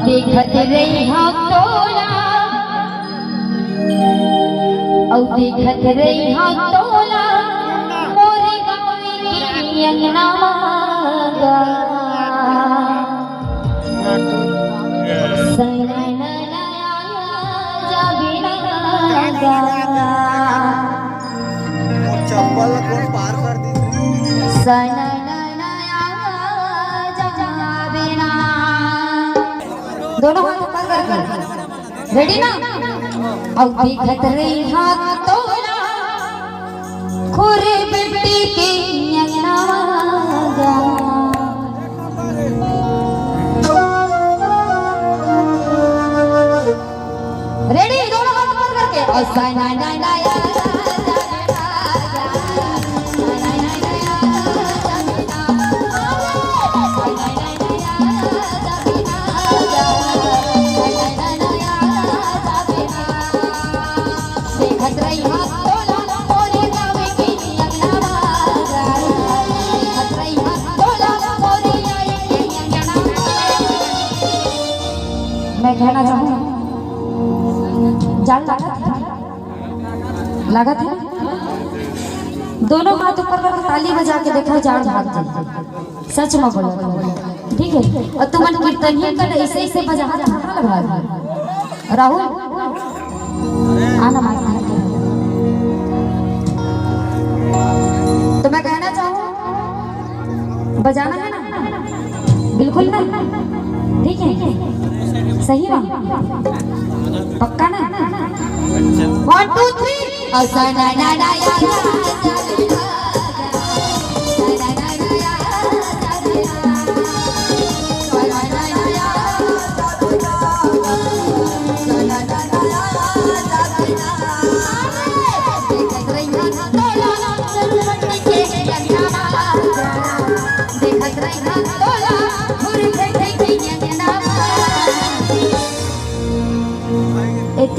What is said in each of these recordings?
देखत रही हम तोला देखत रही हम तोला मोरे गाँव की अंगना मांगा चप्पल को पार कर दी दोनों हाथ ऊपर कर रेडी ना अब देखत रही हाथ तोला खोरे बेटी के अंगना मांगा रेडी दोनों हाथ ऊपर करके और साना ना ना मैं कहना चाहूँ जान लगा था दोनों हाथ ऊपर करके ताली बजा के देखा जान भाग जाए सच में बोलो ठीक है और तुम कीर्तन ही कर ऐसे ऐसे बजा लगा राहुल आना माइक तो मैं कहना चाहूँ बजाना है ना बिल्कुल ना ठीक है सही बात पक्का ना 1 2 3 असना ना ना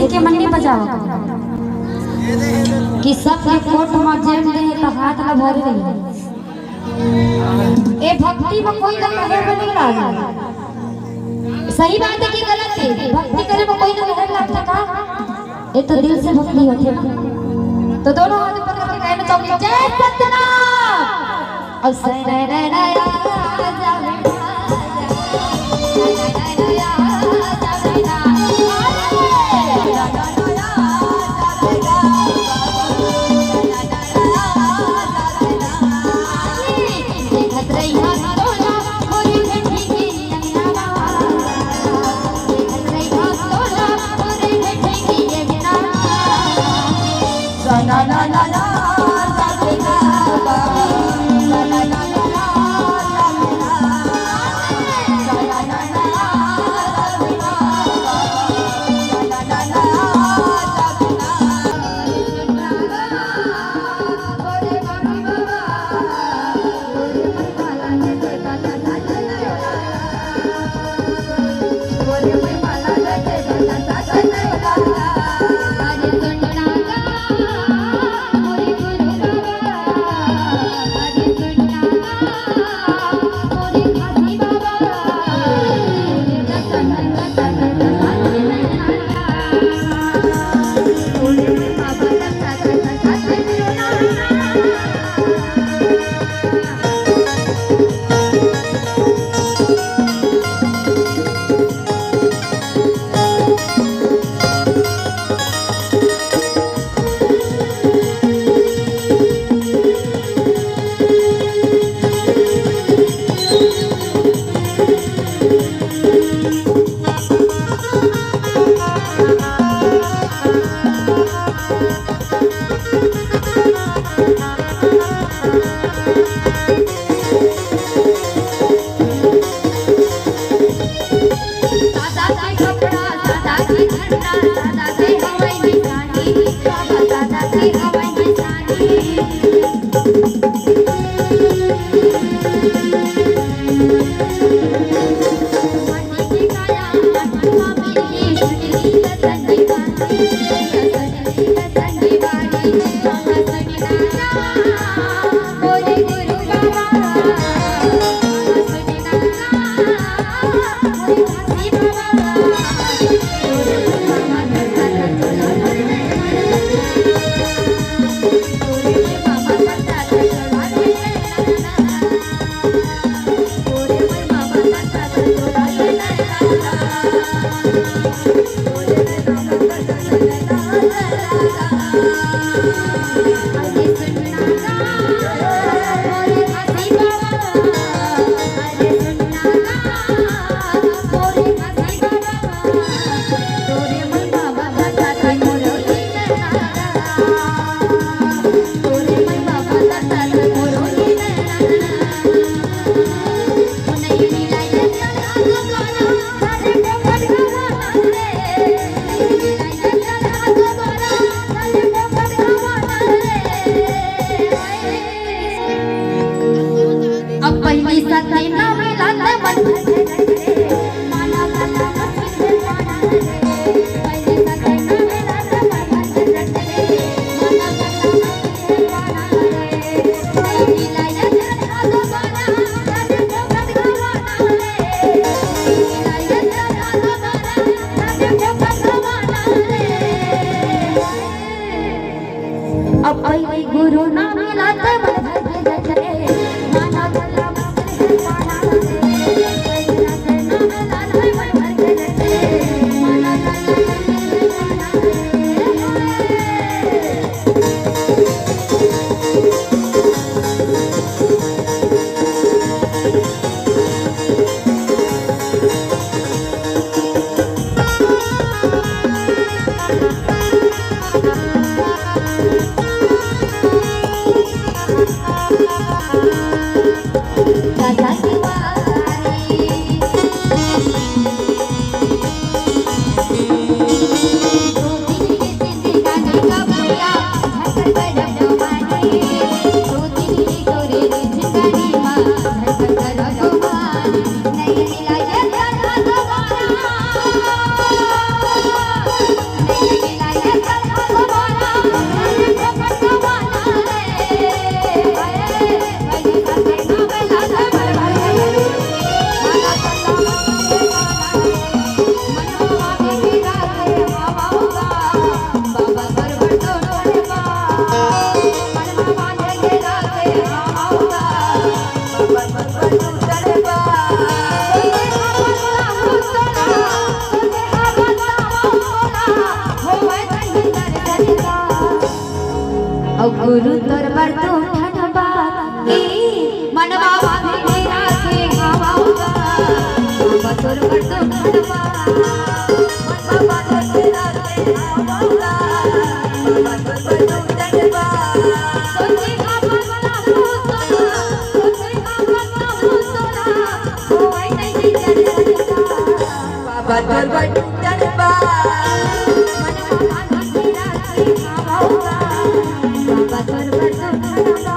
के मंडी बजाओ कि सब के कोट में जेब ले तो हाथ में भर रही ए भक्ति में कोई ना कहे नहीं रहा सही बात है कि गलत है भक्ति करे में कोई ना कहे लगता का ये तो दिल से भक्ति होती है तो दोनों हाथ ऊपर करके कहना चाहूंगी जय सत्यनारायण और सरे रे रे Bye. गुरु ना मिला ते मन भर के माना चला मंदिर माना रे ना मिला ते मन भर के माना गुरु दरबार तो ठनबा मनवा बांधे राखे हवाऊगा बाबा दरबार तो ठनबा मनवा बांधे राखे हवाऊगा बाबा दरबार तो ठनबा सोचे का बंदा होता सोचे का बंदा होता होय नहीं जरता बाबा दरबार तो ठनबा मनवा बांधे राखे हवाऊगा बाबा दरबार तो ठनबा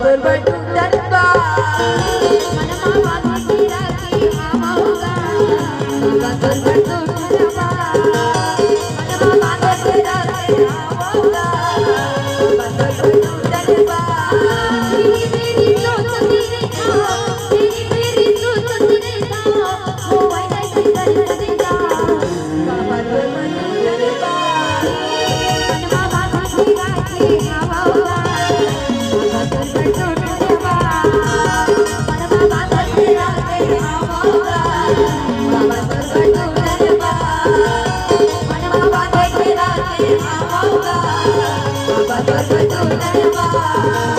दरबार तो ठनबा मनवा बांधे राखे हवाऊगा बाबा दरबार तो ठनबा मनवा बांधे राखे हवाऊगा बाबा दरबार तो ठनबा तेरी सोच देखा तेरी सोच देखा होय नहीं जरता बाबा दरबार तो ठनबा मनवा बांधे राखे हवाऊगा Baba,